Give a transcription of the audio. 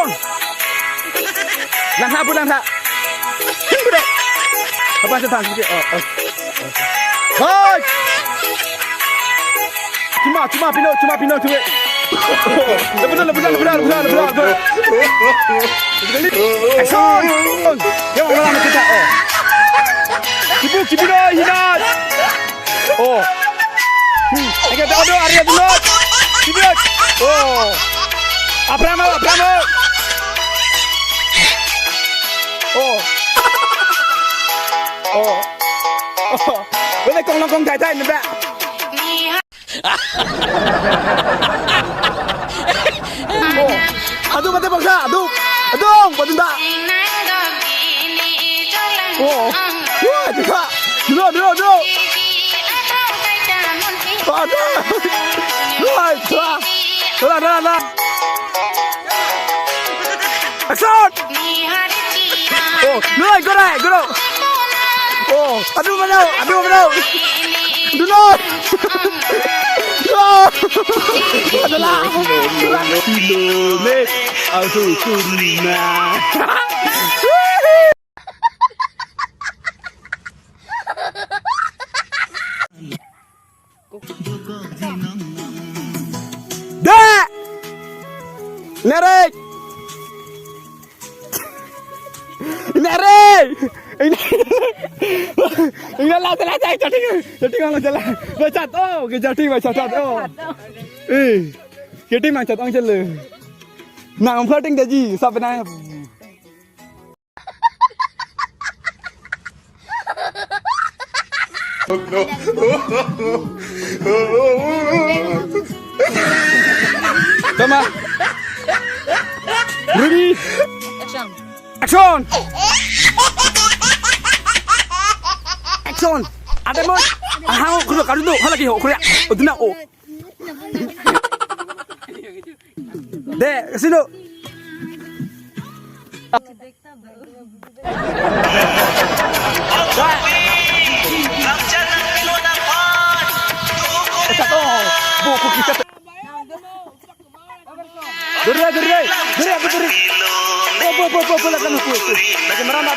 Action! Langkah apa langkah? Tunggu dek. Apa sedang sikit? Hai. Cuma pindah tu. Betul. Action! Yang orang nak kita. Kibu dah hilang. Oh. Agak tak ada area dulu. Kibu. Oh. Abramo. Oh. Boleh kong tai ni ba? Aduh mati bangsa, aduh, betul tak? Oh, wah, juga, dulu. Aduh, dah. Action! Oh, go. Oh, aduh mana? Dulu. Adalah. Kilometer auto turina. Dah. Narik. Enggak lah telah cai jadi orang jalan. Bacat oh. Jadi macam orang jalan. Nak flirting jadi sampai nak. No. Tama. Ready? Action. Ada mo. Hang ko ka dulu. Hala ki ho ko ya. Oduna o. De, sino? Satu. Buku kita. Duri. Bo lakan aku. Lagi merana.